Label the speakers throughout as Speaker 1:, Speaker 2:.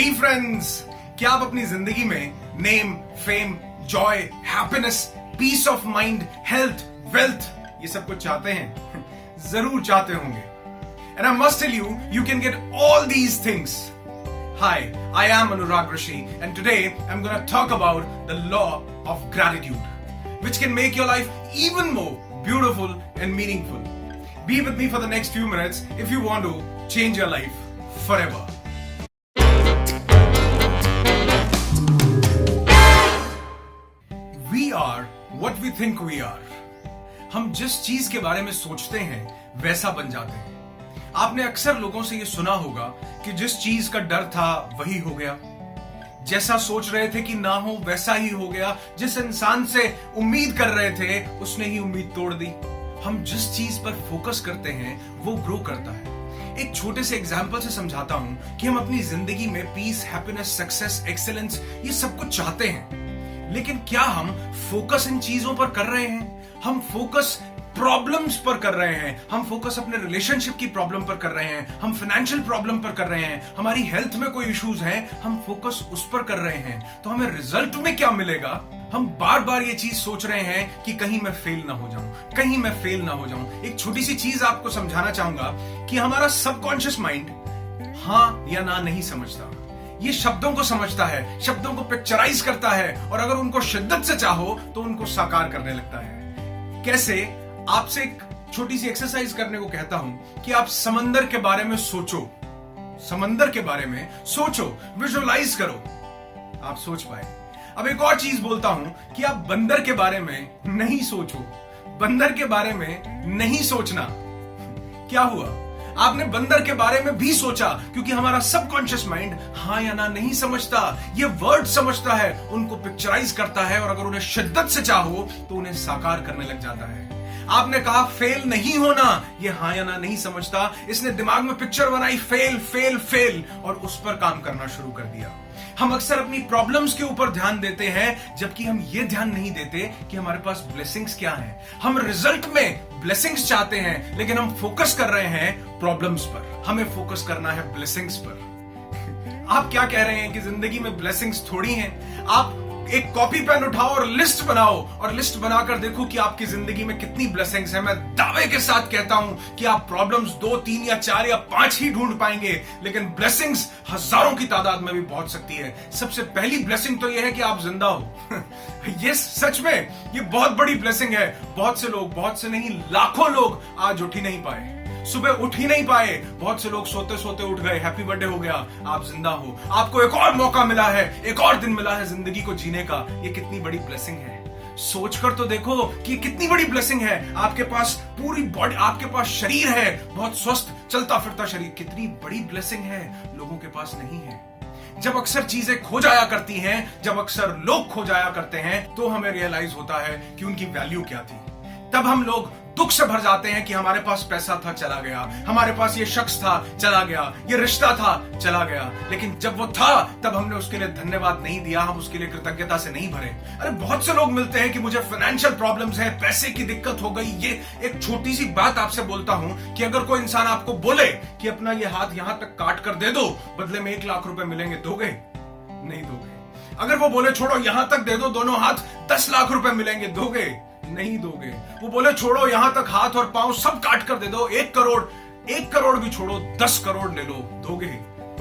Speaker 1: हे friends, क्या आप अपनी जिंदगी में name, fame, joy, happiness, peace of mind, health, wealth ये सब कुछ चाहते हैं? जरूर चाहते होंगे। And I must tell you, you can get all these things. Hi, I am Anurag Rishi, and today I'm going to talk about the law of gratitude, which can make your life even more beautiful and meaningful. Be with me for the next few minutes if you want to change your life forever. We are what we think we are. हम जिस चीज के बारे में सोचते हैं वैसा बन जाते हैं। आपने अक्सर लोगों से यह सुना होगा कि जिस चीज का डर था वही हो गया, जैसा सोच रहे थे कि ना हो वैसा ही हो गया, जिस इंसान से उम्मीद कर रहे थे उसने ही उम्मीद तोड़ दी। हम जिस चीज पर फोकस करते हैं वो ग्रो करता है। एक छोटे से एग्जाम्पल से समझाता हूं कि हम अपनी जिंदगी में पीस, हैप्पीनेस, सक्सेस, एक्सीलेंस ये सब कुछ चाहते हैं, लेकिन क्या हम फोकस इन चीजों पर कर रहे हैं? हम फोकस प्रॉब्लम्स पर कर रहे हैं, हम फोकस अपने रिलेशनशिप की प्रॉब्लम पर कर रहे हैं, हम फाइनेंशियल प्रॉब्लम पर कर रहे हैं, हमारी हेल्थ में कोई इश्यूज हैं, हम फोकस उस पर कर रहे हैं। तो हमें रिजल्ट में क्या मिलेगा? हम बार बार ये चीज सोच रहे हैं कि कहीं मैं फेल ना हो जाऊं, कहीं मैं फेल ना हो जाऊं। एक छोटी सी चीज आपको समझाना चाहूंगा कि हमारा सबकॉन्शियस माइंड हाँ या ना नहीं समझता। ये शब्दों को समझता है, शब्दों को पिक्चराइज करता है, और अगर उनको शिद्दत से चाहो तो उनको साकार करने लगता है। कैसे? आपसे एक छोटी सी एक्सरसाइज करने को कहता हूं कि आप समंदर के बारे में सोचो, समंदर के बारे में सोचो, विजुअलाइज करो। आप सोच पाए? अब एक और चीज बोलता हूं कि आप बंदर के बारे में नहीं सोचो, बंदर के बारे में नहीं सोचना। क्या हुआ? आपने बंदर के बारे में भी सोचा, क्योंकि हमारा सबकॉन्शियस माइंड हाँ या ना नहीं समझता, ये वर्ड समझता है, उनको पिक्चराइज करता है, और अगर उन्हें शिद्दत से चाहो तो उन्हें साकार करने लग जाता है। आपने कहा फेल नहीं होना, ये हाँ या ना नहीं समझता, इसने दिमाग में पिक्चर बनाई फेल फेल फेल, और उस पर काम करना शुरू कर दिया। हम अक्सर अपनी प्रॉब्लम्स के ऊपर ध्यान देते हैं, जबकि हम ये ध्यान नहीं देते कि हमारे पास ब्लेसिंग्स क्या हैं। हम रिजल्ट में ब्लेसिंग्स चाहते हैं, लेकिन हम फोकस कर रहे हैं प्रॉब्लम्स पर। हमें फोकस करना है ब्लेसिंग्स पर। आप क्या कह रहे हैं कि जिंदगी में ब्लेसिंग्स थोड़ी हैं? आप एक कॉपी पेन उठाओ और लिस्ट बनाओ, और लिस्ट बनाकर देखो कि आपकी जिंदगी में कितनी ब्लेसिंग्स हैं। मैं दावे के साथ कहता हूं कि आप प्रॉब्लम्स 2, 3 या 4 या 5 ही ढूंढ पाएंगे, लेकिन ब्लेसिंग्स हजारों की तादाद में भी पहुंच सकती है। सबसे पहली ब्लेसिंग तो यह है कि आप जिंदा हो। ये सच में ये बहुत बड़ी ब्लेसिंग है। बहुत से लोग, बहुत से नहीं लाखों लोग आज उठ ही नहीं पाए, सुबह उठ ही नहीं पाए। बहुत से लोग सोते सोते उठ गए, हैप्पी बर्थडे हो गया, आप जिंदा हो। आपको एक और मौका मिला है, एक और दिन मिला है जिंदगी को जीने का। ये कितनी बड़ी ब्लेसिंग है। सोचकर तो देखो कि कितनी बड़ी ब्लेसिंग है। आपके पास पूरी बॉडी, आपके पास शरीर है, बहुत स्वस्थ चलता फिरता शरीर, कितनी बड़ी ब्लेसिंग है, लोगों के पास नहीं है। जब अक्सर चीजें खो जाया करती हैं, जब अक्सर लोग खो जाया करते हैं, तो हमें रियलाइज होता है कि उनकी वैल्यू क्या थी। तब हम लोग दुख से भर जाते हैं कि हमारे पास पैसा था, चला गया, हमारे पास ये शख्स था, चला गया, ये रिश्ता था, चला गया। लेकिन जब वो था तब हमने उसके लिए धन्यवाद नहीं दिया, हम उसके लिए कृतज्ञता से नहीं भरे। अरे बहुत से लोग मिलते हैं कि मुझे फाइनेंशियल प्रॉब्लम्स है, पैसे की दिक्कत हो गई। ये एक छोटी सी बात आपसे बोलता हूं कि अगर कोई इंसान आपको बोले कि अपना ये हाथ यहां तक काट कर दे दो, बदले में 1 लाख रुपए मिलेंगे, दोगे? नहीं दोगे। अगर वो बोले छोड़ो यहां तक दे दो, दोनों हाथ 10 लाख रुपए मिलेंगे, दोगे? नहीं दोगे। वो बोले छोड़ो यहां तक हाथ और पांव सब काट कर दे दो, 1 करोड़, 1 करोड़ भी छोड़ो, 10 करोड़ ले लो, दोगे?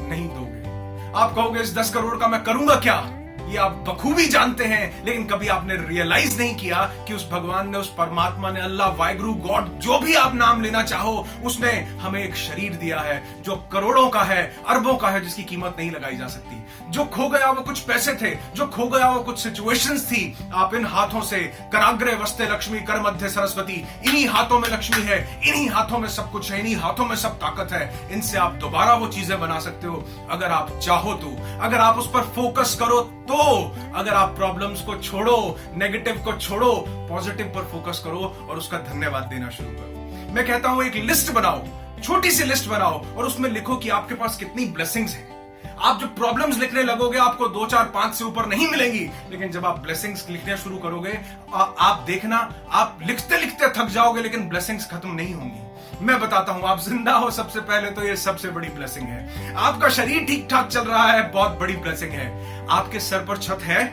Speaker 1: नहीं दोगे। आप कहोगे इस 10 करोड़ का मैं करूंगा क्या? ये आप बखूबी जानते हैं, लेकिन कभी आपने रियलाइज नहीं किया कि उस भगवान ने, उस परमात्मा ने, अल्लाह, वाहिगुरु, गॉड, जो भी आप नाम लेना चाहो, उसने हमें एक शरीर दिया है जो करोड़ों का है, अरबों का है, जिसकी कीमत नहीं लगाई जा सकती। जो खो गया वो कुछ पैसे थे, जो खो गया वो कुछ सिचुएशंस थी। आप इन हाथों से, कराग्रे वस्ते लक्ष्मी, कर मध्य सरस्वती, इन्हीं हाथों में लक्ष्मी है, इन्हीं हाथों में सब कुछ है, इन्हीं हाथों में सब ताकत है। इनसे आप दोबारा वो चीजें बना सकते हो अगर आप चाहो तो, अगर आप उस पर फोकस करो तो। अगर आप प्रॉब्लम्स को छोड़ो, नेगेटिव को छोड़ो, पॉजिटिव पर फोकस करो और उसका धन्यवाद देना शुरू करो। मैं कहता हूं एक लिस्ट बनाओ, छोटी सी लिस्ट बनाओ, और उसमें लिखो कि आपके पास कितनी ब्लेसिंग्स हैं। आप जो प्रॉब्लम्स लिखने लगोगे आपको 2, 4, 5 से ऊपर नहीं मिलेंगी, लेकिन जब आप ब्लेसिंग्स लिखने शुरू करोगे, आप देखना, आप लिखते लिखते थक जाओगे, लेकिन ब्लेसिंग्स खत्म नहीं होंगी। मैं बताता हूं, आप जिंदा हो सबसे पहले तो ये सबसे बड़ी ब्लेसिंग है। आपका शरीर ठीक ठाक चल रहा है, बहुत बड़ी ब्लेसिंग है। आपके सर पर छत है,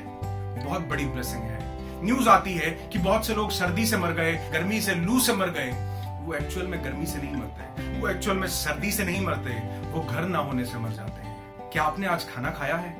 Speaker 1: बहुत बड़ी ब्लेसिंग है। न्यूज आती है कि बहुत से लोग सर्दी से मर गए, गर्मी से, लू से मर गए। वो एक्चुअल में गर्मी से नहीं मरते, वो एक्चुअल में सर्दी से नहीं मरते, वो घर ना होने से मर जाते हैं। क्या आपने आज खाना खाया है?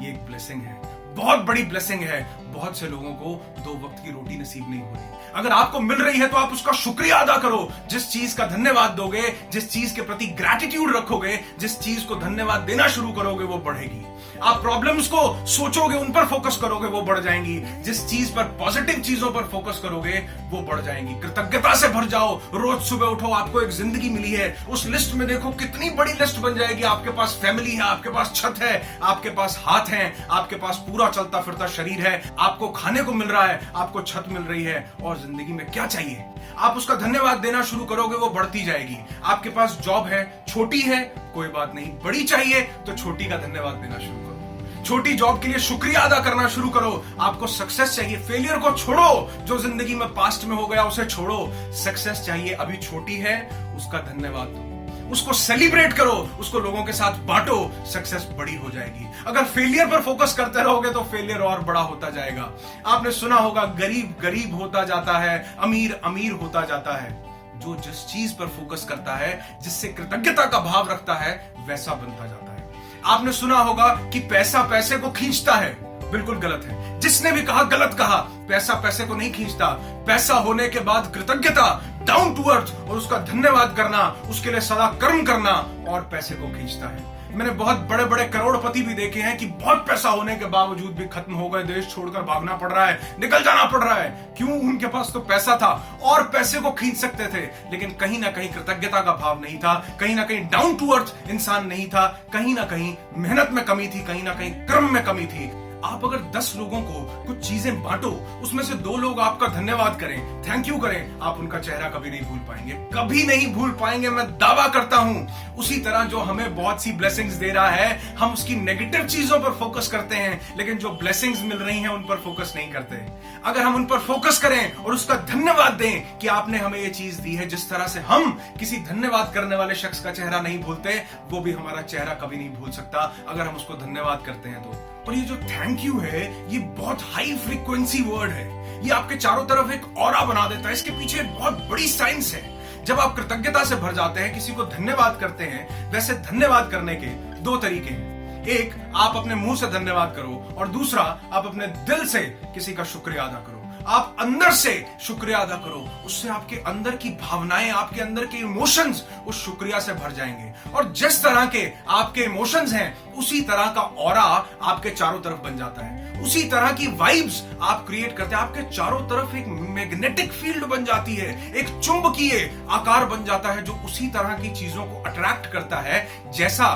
Speaker 1: ये एक ब्लेसिंग है, बहुत बड़ी ब्लेसिंग है। बहुत से लोगों को 2 वक्त की रोटी नसीब नहीं हो रही। अगर आपको मिल रही है तो आप उसका शुक्रिया अदा करो। जिस चीज का धन्यवाद दोगे, जिस चीज के प्रति ग्रैटिट्यूड रखोगे, जिस चीज को धन्यवाद देना शुरू करोगे, वो बढ़ेगी। आप प्रॉब्लम्स को सोचोगे, उन पर फोकस करोगे, वो बढ़ जाएंगी। जिस चीज पर, पॉजिटिव चीजों पर फोकस करोगे, वो बढ़ जाएंगी। कृतज्ञता से भर जाओ। रोज सुबह उठो, आपको एक जिंदगी मिली है, उस लिस्ट में देखो कितनी बड़ी लिस्ट बन जाएगी। आपके पास फैमिली है, आपके पास छत है, आपके पास हाथ है, आपके पास पूरा चलता फिरता शरीर है, आपको खाने को मिल रहा है, आपको छत मिल रही है, और जिंदगी में क्या चाहिए? आप उसका धन्यवाद देना शुरू करोगे, वो बढ़ती जाएगी। आपके पास जॉब है, छोटी है, कोई बात नहीं, बड़ी चाहिए तो छोटी का धन्यवाद देना शुरू करो। छोटी जॉब के लिए शुक्रिया अदा करना शुरू करो। आपको सक्सेस चाहिए, फेलियर को छोड़ो, जो जिंदगी में पास्ट में हो गया उसे छोड़ो। सक्सेस चाहिए, अभी छोटी है, उसका धन्यवाद दो, उसको सेलिब्रेट करो, उसको लोगों के साथ बांटो, सक्सेस बड़ी हो जाएगी। अगर फेलियर पर फोकस करते रहोगे तो फेलियर और बड़ा होता जाएगा। आपने सुना होगा, गरीब गरीब होता जाता है, अमीर अमीर होता जाता है। जो जिस चीज पर फोकस करता है, जिससे कृतज्ञता का भाव रखता है, वैसा बनता जाता है। आपने सुना होगा कि पैसा पैसे को खींचता है, बिल्कुल गलत है। जिसने भी कहा गलत कहा। पैसा पैसे को नहीं खींचता। पैसा होने के बाद कृतज्ञता, डाउन टू अर्थ, और उसका धन्यवाद करना, उसके लिए सदा कर्म करना, और पैसे को खींचता है। मैंने बहुत बड़े बड़े करोड़पति भी देखे हैं कि बहुत पैसा होने के बावजूद भी खत्म हो गए, देश छोड़कर भागना पड़ रहा है, निकल जाना पड़ रहा है। क्यों? उनके पास तो पैसा था और पैसे को खींच सकते थे, लेकिन कहीं ना कहीं कृतज्ञता का भाव नहीं था, कहीं ना कहीं डाउन टू अर्थ इंसान नहीं था, कहीं ना कहीं मेहनत में कमी थी, कहीं ना कहीं कर्म में कमी थी। आप अगर 10 लोगों को कुछ चीजें बांटो, उसमें से 2 लोग आपका धन्यवाद करें, थैंक यू करें, आप उनका चेहरा कभी नहीं भूल पाएंगे, कभी नहीं भूल पाएंगे, मैं दावा करता हूं। उसी तरह जो हमें बहुत सी ब्लेसिंग्स दे रहा है, हम उसकी नेगेटिव चीजों पर फोकस करते हैं, लेकिन जो ब्लेसिंग्स मिल रही हैं उन पर फोकस नहीं करते। अगर हम उन पर फोकस करें और उसका धन्यवाद दें कि आपने हमें ये चीज दी है, जिस तरह से हम किसी धन्यवाद करने वाले शख्स का चेहरा नहीं भूलते, वो भी हमारा चेहरा कभी नहीं भूल सकता अगर हम उसको धन्यवाद करते हैं तो। और ये जो थैंक यू है, ये बहुत हाई फ्रीक्वेंसी वर्ड है। ये आपके चारों तरफ एक ऑरा बना देता है। इसके पीछे एक बहुत बड़ी साइंस है। जब आप कृतज्ञता से भर जाते हैं, किसी को धन्यवाद करते हैं, वैसे धन्यवाद करने के 2 तरीके हैं। एक, आप अपने मुंह से धन्यवाद करो, और दूसरा, आप अपने दिल से किसी का शुक्रिया अदा करो। आप अंदर से शुक्रिया अदा करो, उससे आपके अंदर की भावनाएं, आपके अंदर के इमोशंस उस शुक्रिया से भर जाएंगे। और जिस तरह के आपके इमोशंस हैं, उसी तरह का ऑरा आपके चारों तरफ बन जाता है, उसी तरह की वाइब्स आप क्रिएट करते हैं। आपके चारों तरफ एक मैग्नेटिक फील्ड बन जाती है, एक चुंबकीय आकार बन जाता है, जो उसी तरह की चीजों को अट्रैक्ट करता है जैसा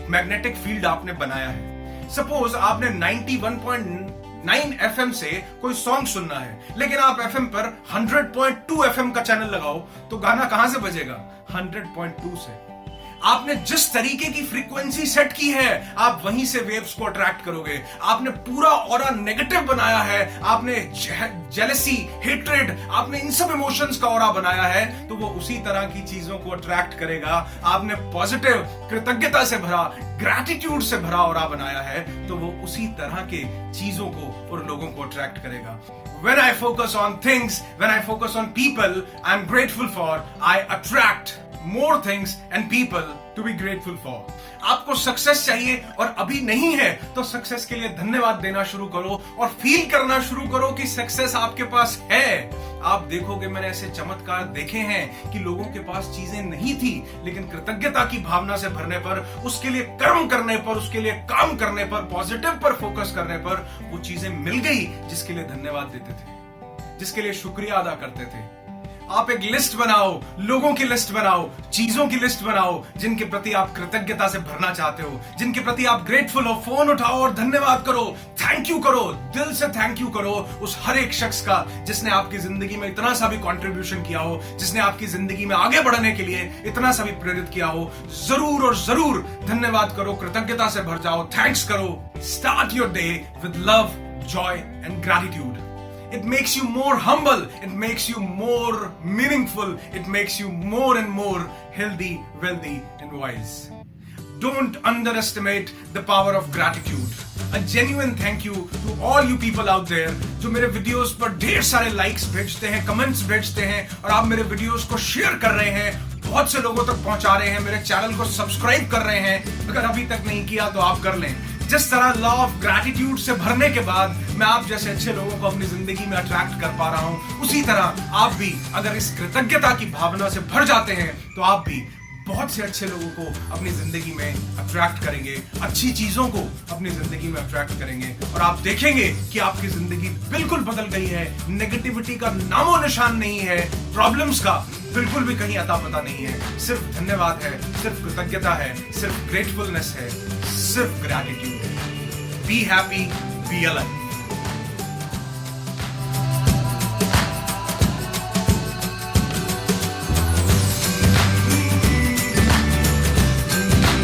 Speaker 1: मैग्नेटिक फील्ड आपने बनाया है। सपोज आपने 91.9 FM से कोई सॉन्ग सुनना है, लेकिन आप FM पर 100.2 FM का चैनल लगाओ, तो गाना कहां से बजेगा? 100.2 से। आपने जिस तरीके की फ्रीक्वेंसी सेट की है, आप वहीं से वेव्स को अट्रैक्ट करोगे। आपने पूरा ऑरा नेगेटिव बनाया है, आपने जेलसी, हेट्रेड, आपने इन सब इमोशंस का ऑरा बनाया है, तो वो उसी तरह की चीजों को अट्रैक्ट करेगा। आपने पॉजिटिव, कृतज्ञता से भरा, ग्रैटिट्यूड से भरा ऑरा बनाया है, तो वो उसी तरह के चीजों को और लोगों को अट्रैक्ट करेगा। When I focus on things, when I focus on people I'm grateful for, I attract more things and people to be grateful for. आपको सक्सेस चाहिए और अभी नहीं है, तो सक्सेस के लिए धन्यवाद देना शुरू करो और फील करना शुरू करो कि सक्सेस आपके पास है। आप देखोगे, मैंने ऐसे चमत्कार देखे हैं कि लोगों के पास चीजें नहीं थी, लेकिन कृतज्ञता की भावना से भरने पर, उसके लिए कर्म करने पर, उसके लिए काम करने पर, पॉजिटिव पर फोकस करने पर वो चीजें मिल गई जिसके लिए धन्यवाद देते थे, जिसके लिए शुक्रिया अदा करते थे। आप एक लिस्ट बनाओ, लोगों की लिस्ट बनाओ, चीजों की लिस्ट बनाओ जिनके प्रति आप कृतज्ञता से भरना चाहते हो, जिनके प्रति आप ग्रेटफुल हो। फोन उठाओ और धन्यवाद करो, थैंक यू करो, दिल से थैंक यू करो उस हर एक शख्स का जिसने आपकी जिंदगी में इतना सा भी कंट्रीब्यूशन किया हो, जिसने आपकी जिंदगी में आगे बढ़ने के लिए इतना सा भी प्रेरित किया हो। जरूर और जरूर धन्यवाद करो, कृतज्ञता से भर जाओ, थैंक्स करो। Start your day with love, Joy and gratitude. It makes you more humble. It makes you more meaningful. It makes you more and more healthy, wealthy, and wise. Don't underestimate the power of gratitude. A genuine thank you to all you people out there जो मेरे videos पर ढेर सारे likes भेजते हैं, comments भेजते हैं और आप मेरे वीडियोस को शेयर कर रहे हैं, बहुत से लोगों तक पहुंचा रहे हैं, मेरे चैनल को सब्सक्राइब कर रहे हैं। अगर अभी तक नहीं किया तो आप कर लें। जिस तरह लॉ ऑफ ग्रैटिट्यूड से भरने के बाद मैं आप जैसे अच्छे लोगों को अपनी जिंदगी में अट्रैक्ट कर पा रहा हूं, उसी तरह आप भी अगर इस कृतज्ञता की भावना से भर जाते हैं तो आप भी बहुत से अच्छे लोगों को अपनी जिंदगी में अट्रैक्ट करेंगे, अच्छी चीजों को अपनी जिंदगी में अट्रैक्ट करेंगे और आप देखेंगे कि आपकी जिंदगी बिल्कुल बदल गई है। नेगेटिविटी का नामो निशान नहीं है, प्रॉब्लम्स का बिल्कुल भी कहीं अता पता नहीं है। सिर्फ धन्यवाद है, सिर्फ कृतज्ञता है, सिर्फ ग्रेटफुलनेस है, सिर्फ ग्रैटिट्यूड है। Be happy, be alive.